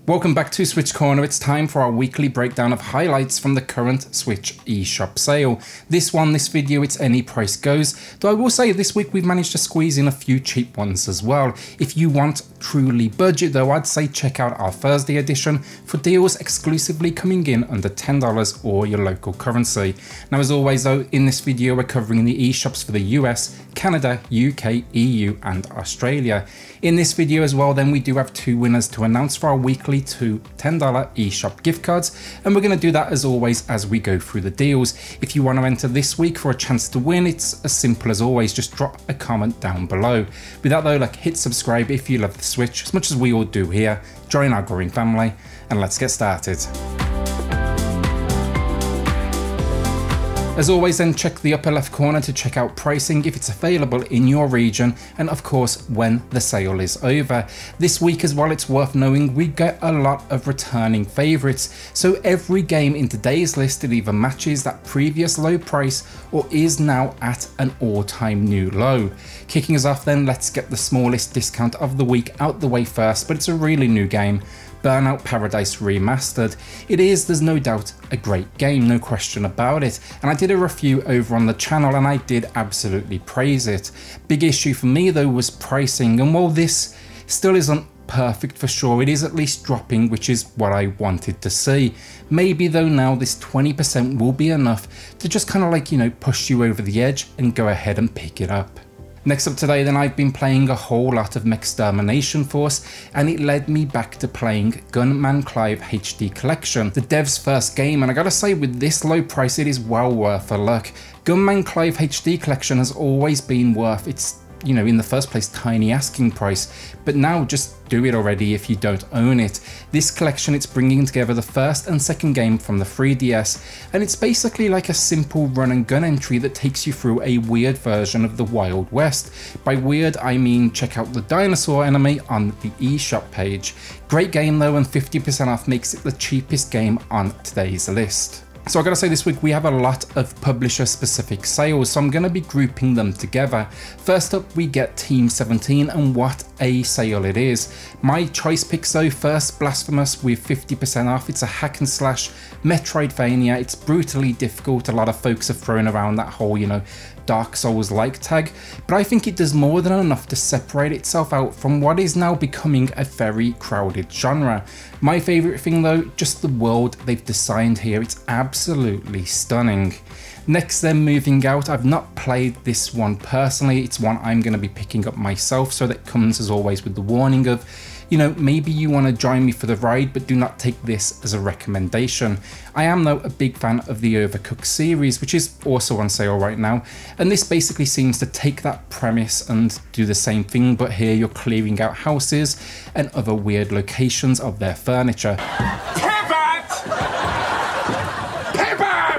Welcome back to Switch Corner. It's time for our weekly breakdown of highlights from the current Switch eShop sale. This video, it's any price goes, though I will say this week we've managed to squeeze in a few cheap ones as well. If you want truly budget though, I'd say check out our Thursday edition for deals exclusively coming in under $10 or your local currency. Now as always though, in this video we're covering the eShops for the US, Canada, UK, EU and Australia. In this video as well then we do have two winners to announce for our weekly to $10 eShop gift cards, and we're going to do that as always as we go through the deals. If you want to enter this week for a chance to win, it's as simple as always, just drop a comment down below. With that though, hit subscribe if you love the Switch as much as we all do here, join our growing family, and let's get started. As always then, check the upper left corner to check out pricing if it's available in your region, and of course when the sale is over. This week as well, it's worth knowing we get a lot of returning favourites, so every game in today's list it either matches that previous low price or is now at an all-time new low. Kicking us off then, let's get the smallest discount of the week out the way first, but it's a really new game. Burnout Paradise Remastered. It is, there's no doubt, a great game, no question about it, and I did a review over on the channel and I did absolutely praise it. Big issue for me though was pricing, and while this still isn't perfect for sure, it is at least dropping, which is what I wanted to see. Maybe though now this 20% will be enough to just kind of push you over the edge and go ahead and pick it up. Next up today then, I've been playing a whole lot of Mextermination Force, and it led me back to playing Gunman Clive HD Collection, the dev's first game, and I gotta say with this low price it is well worth a look. Gunman Clive HD Collection has always been worth its, in the first place, tiny asking price, but now just do it already if you don't own it. This collection, it's bringing together the first and second game from the 3DS, and it's basically like a simple run and gun entry that takes you through a weird version of the Wild West. By weird I mean check out the dinosaur enemy on the eShop page. Great game though, and 50% off makes it the cheapest game on today's list. So I gotta say this week we have a lot of publisher specific sales, so I'm gonna be grouping them together. First up we get Team 17, and what a sale it is. My choice picks though, first Blasphemous with 50% off. It's a hack and slash Metroidvania. It's brutally difficult. A lot of folks have thrown around that whole, Dark Souls like tag, but I think it does more than enough to separate itself out from what is now becoming a very crowded genre. My favourite thing though, just the world they've designed here, it's absolutely stunning. Next then, moving out, I've not played this one personally, it's one I'm going to be picking up myself, so that comes as always with the warning of, maybe you want to join me for the ride, but do not take this as a recommendation. I am though a big fan of the Overcooked series, which is also on sale right now, and this basically seems to take that premise and do the same thing, but here you're clearing out houses and other weird locations of their furniture.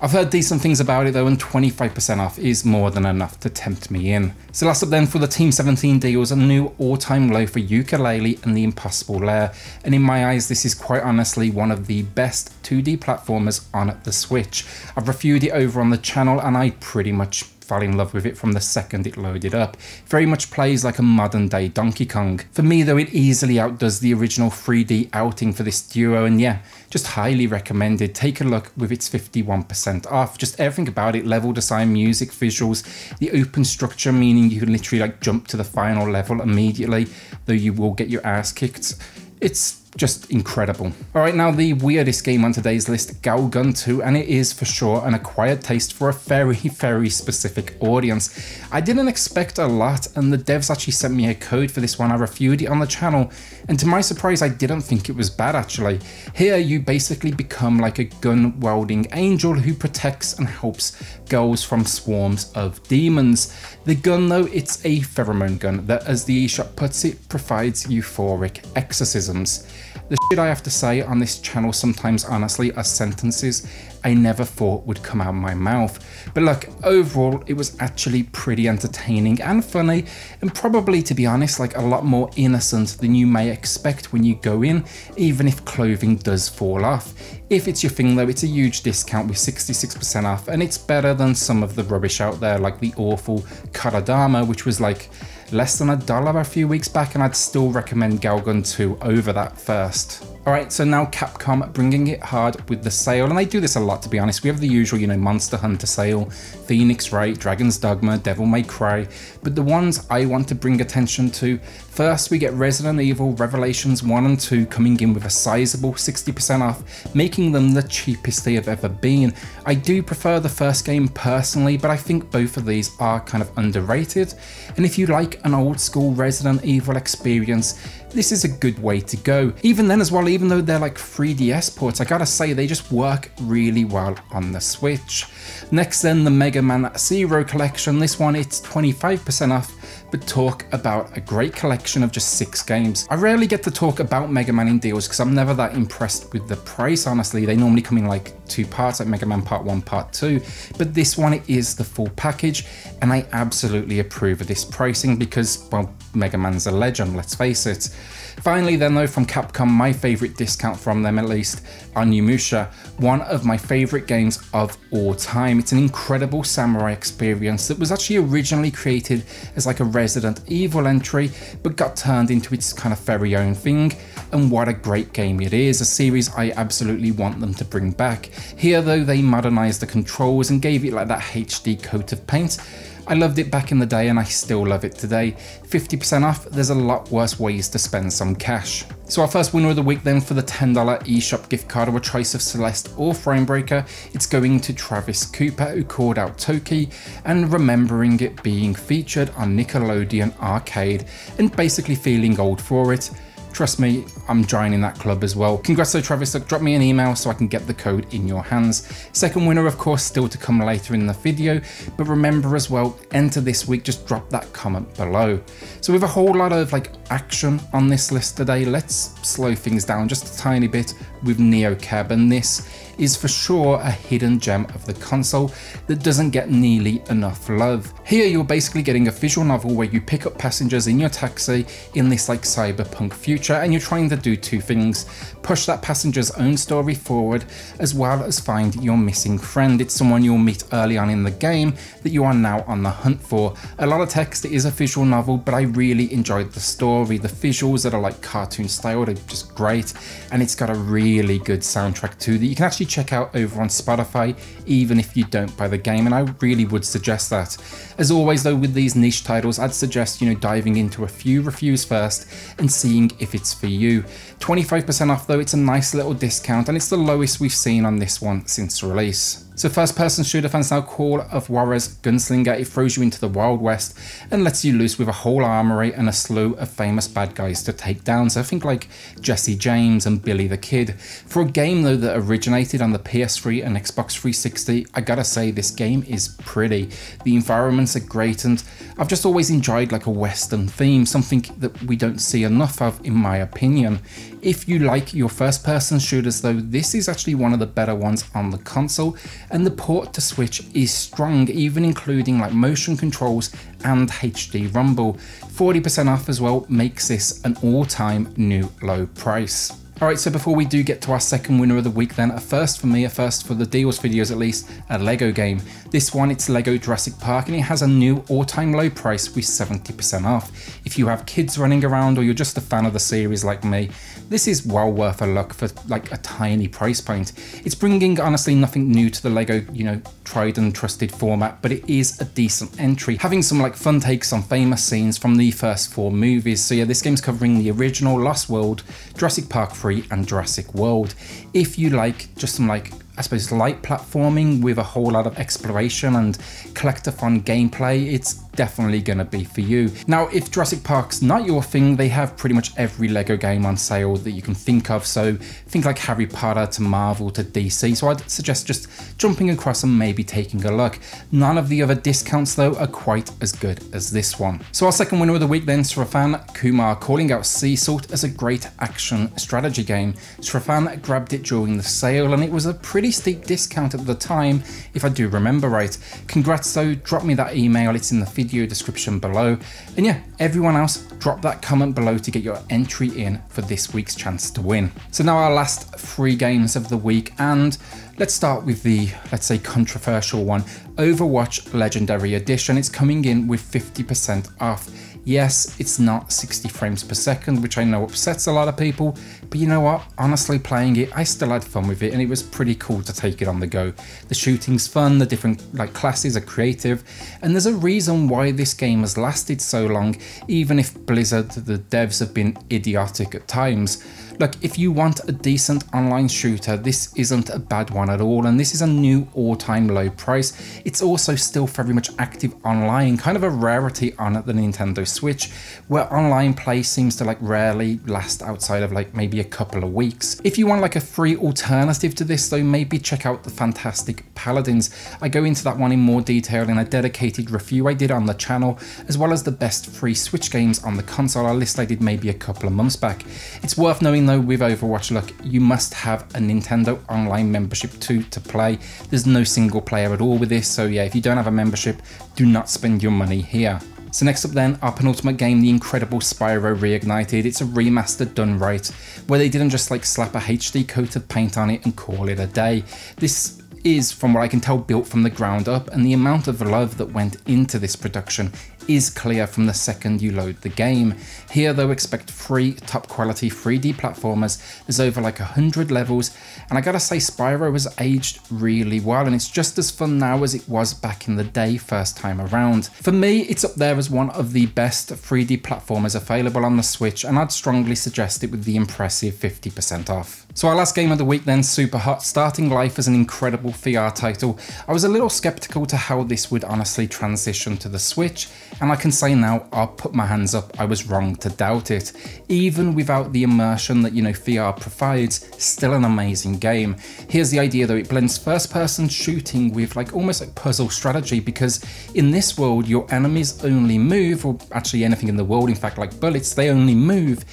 I've heard decent things about it though, and 25% off is more than enough to tempt me in. So last up then for the Team 17 deals, a new all-time low for Yooka-Laylee and the Impossible Lair, and in my eyes this is quite honestly one of the best 2D platformers on the Switch. I've reviewed it over on the channel and I pretty much fell in love with it from the second it loaded up. Very much plays like a modern day Donkey Kong. For me though, it easily outdoes the original 3D outing for this duo, and yeah, just highly recommended. Take a look with its 51% off. Just everything about it, level design, music, visuals, the open structure, meaning you can literally jump to the final level immediately, though you will get your ass kicked. It's just incredible. Alright, now the weirdest game on today's list, Galgun 2, and it is for sure an acquired taste for a very specific audience. I didn't expect a lot, and the devs actually sent me a code for this one. I reviewed it on the channel, and to my surprise I didn't think it was bad actually. Here you basically become like a gun wielding angel who protects and helps girls from swarms of demons. The gun though, it's a pheromone gun that, as the eShop puts it, provides euphoric exorcisms. The shit I have to say on this channel sometimes honestly are sentences I never thought would come out of my mouth. But look, overall it was actually pretty entertaining and funny, and probably, to be honest, a lot more innocent than you may expect when you go in, even if clothing does fall off. If it's your thing though, it's a huge discount with 66% off, and it's better than some of the rubbish out there like the awful Karadama, which was less than $1 a few weeks back, and I'd still recommend Galgun 2 over that first. Alright, so now Capcom bringing it hard with the sale, and they do this a lot to be honest. We have the usual, you know, Monster Hunter sale, Phoenix Wright, Dragon's Dogma, Devil May Cry, but the ones I want to bring attention to, first we get Resident Evil Revelations 1 and 2 coming in with a sizable 60% off, making them the cheapest they have ever been. I do prefer the first game personally, but I think both of these are kind of underrated, and if you like an old school Resident Evil experience, this is a good way to go. Even then as well, even though they're like 3DS ports, I gotta say they just work really well on the Switch. Next then, the Mega Man Zero collection. This one, it's 25% off, but talk about a great collection of just 6 games. I rarely get to talk about Mega Man in deals because I'm never that impressed with the price, honestly. They normally come in like 2 parts, like Mega Man Part 1, Part 2, but this one, it is the full package, and I absolutely approve of this pricing because, well, Mega Man's a legend, let's face it. Finally then though, from Capcom, my favourite discount from them at least, Onimusha, one of my favourite games of all time. It's an incredible samurai experience that was actually originally created as like a Resident Evil entry, but got turned into its kind of very own thing, and what a great game it is, a series I absolutely want them to bring back. Here though, they modernised the controls and gave it like that HD coat of paint. I loved it back in the day and I still love it today. 50% off, there's a lot worse ways to spend some cash. So our first winner of the week then for the $10 eShop gift card of a choice of Celeste or Framebreaker, it's going to Travis Cooper, who called out Toki and remembering it being featured on Nickelodeon Arcade and basically feeling old for it. Trust me, I'm joining that club as well. Congrats to Travis, drop me an email so I can get the code in your hands. Second winner, of course, still to come later in the video, but remember as well, enter this week, just drop that comment below. So with a whole lot of like action on this list today, let's slow things down just a tiny bit with NeoCab, and this is for sure a hidden gem of the console that doesn't get nearly enough love. Here you're basically getting a visual novel where you pick up passengers in your taxi in this like cyberpunk future, and you're trying to do 2 things: push that passenger's own story forward, as well as find your missing friend. It's someone you'll meet early on in the game that you are now on the hunt for. A lot of text, it is a visual novel, but I really enjoyed the story. The visuals that are like cartoon style, they're just great, and it's got a really good soundtrack too that you can actually check out over on Spotify even if you don't buy the game, and I really would suggest that. As always though, with these niche titles, I'd suggest, you know, diving into a few reviews first and seeing if it's for you. 25% off though, it's a nice little discount, and it's the lowest we've seen on this one since release. So first person shooter fans now, Call of Juarez Gunslinger. It throws you into the Wild West and lets you loose with a whole armory and a slew of famous bad guys to take down. So I think like Jesse James and Billy the Kid. For a game though that originated on the PS3 and Xbox 360, I gotta say this game is pretty. The environments are great, and I've just always enjoyed like a Western theme, something that we don't see enough of in my opinion. If you like your first person shooters though, this is actually one of the better ones on the console, and the port to Switch is strong, even including like motion controls and HD rumble. 40% off as well makes this an all-time new low price. Alright, so before we do get to our second winner of the week then, a first for me, a first for the deals videos at least, a Lego game. This one, it's Lego Jurassic Park, and it has a new all-time low price with 70% off. If you have kids running around or you're just a fan of the series like me, this is well worth a look for like a tiny price point. It's bringing honestly nothing new to the Lego, you know, tried and trusted format, but it is a decent entry, having some like fun takes on famous scenes from the first 4 movies. So yeah, this game's covering the original, Lost World, Jurassic Park 3 and Jurassic World. If you like just some like, I suppose, light platforming with a whole lot of exploration and collectathon gameplay, it's definitely gonna be for you. Now, if Jurassic Park's not your thing, they have pretty much every Lego game on sale that you can think of. So think like Harry Potter to Marvel to DC. So I'd suggest just jumping across and maybe taking a look. None of the other discounts though are quite as good as this one. So our second winner of the week then, Srafan Kumar, calling out Sea Salt as a great action strategy game. Srafan grabbed it during the sale and it was a pretty steep discount at the time, if I do remember right. Congrats though, drop me that email, it's in the video description below. And yeah, everyone else, drop that comment below to get your entry in for this week's chance to win. So now our last 3 games of the week, and let's start with the, let's say, controversial one, Overwatch Legendary Edition. It's coming in with 50% off. Yes, it's not 60 frames per second, which I know upsets a lot of people, but you know what, honestly playing it, I still had fun with it and it was pretty cool to take it on the go. The shooting's fun, the different classes are creative, and there's a reason why this game has lasted so long, even if Blizzard, the devs, have been idiotic at times. Look, if you want a decent online shooter, this isn't a bad one at all, and this is a new all-time low price. It's also still very much active online, kind of a rarity on the Nintendo Switch, where online play seems to rarely last outside of maybe a couple of weeks. If you want a free alternative to this though, maybe check out the fantastic Paladins. I go into that one in more detail in a dedicated review I did on the channel, as well as the best free Switch games on the console, a list I did maybe a couple of months back. It's worth knowing though, with Overwatch, look, you must have a Nintendo Online membership to play. There's no single player at all with this, so yeah, if you don't have a membership, do not spend your money here. So next up then, our penultimate game, the incredible Spyro Reignited. It's a remaster done right, where they didn't just slap a HD coat of paint on it and call it a day. This is, from what I can tell, built from the ground up, and the amount of love that went into this production is clear from the second you load the game. Here though, expect free, top quality 3D platformers. There's over 100 levels, and I gotta say Spyro has aged really well, and it's just as fun now as it was back in the day first time around. For me, it's up there as one of the best 3D platformers available on the Switch, and I'd strongly suggest it with the impressive 50% off. So our last game of the week then, Superhot, starting life as an incredible VR title. I was a little skeptical to how this would honestly transition to the Switch, and I can say now, I'll put my hands up, I was wrong to doubt it. Even without the immersion that, VR provides, still an amazing game. Here's the idea though, it blends first person shooting with almost puzzle strategy, because in this world, your enemies only move, or actually anything in the world, in fact bullets, they only move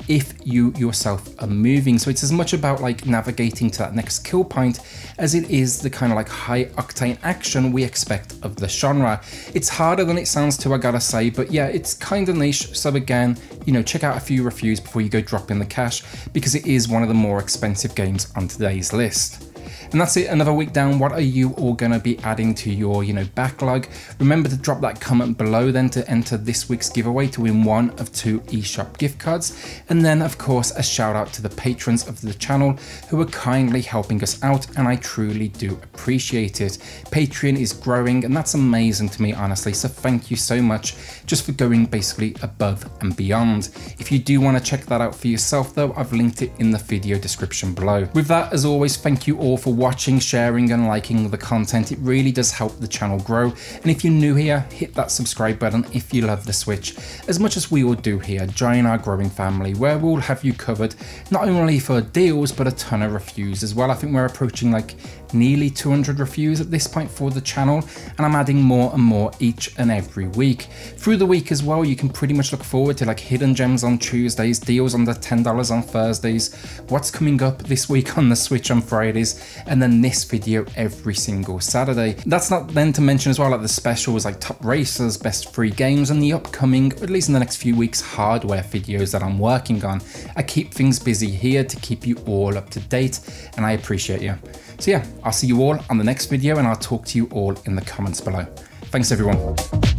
if you yourself are moving. So it's as much about navigating to that next kill point as it is the kind of high octane action we expect of the genre. It's harder than it sounds to, I gotta say, but yeah, it's kind of niche. So again, check out a few reviews before you go drop in the cash, because it is one of the more expensive games on today's list. And that's it, another week down. What are you all going to be adding to your, backlog? Remember to drop that comment below then to enter this week's giveaway to win one of 2 eShop gift cards. And then of course, a shout out to the patrons of the channel who are kindly helping us out, and I truly do appreciate it. Patreon is growing, and that's amazing to me, honestly. So thank you so much just for going basically above and beyond. If you do want to check that out for yourself though, I've linked it in the video description below. With that, as always, thank you all for watching, sharing and liking the content. It really does help the channel grow, and if you're new here, hit that subscribe button if you love the Switch as much as we all do here. Join our growing family where we'll have you covered, not only for deals but a ton of reviews as well. I think we're approaching nearly 200 reviews at this point for the channel, and I'm adding more and more each and every week. Through the week as well, you can pretty much look forward to hidden gems on Tuesdays, deals under $10 on Thursdays, what's coming up this week on the Switch on Fridays, and then this video every single Saturday. That's not then to mention as well the specials top racers, best free games, and the upcoming, at least in the next few weeks, hardware videos that I'm working on. I keep things busy here to keep you all up to date, and I appreciate you. So yeah, I'll see you all on the next video, and I'll talk to you all in the comments below. Thanks everyone.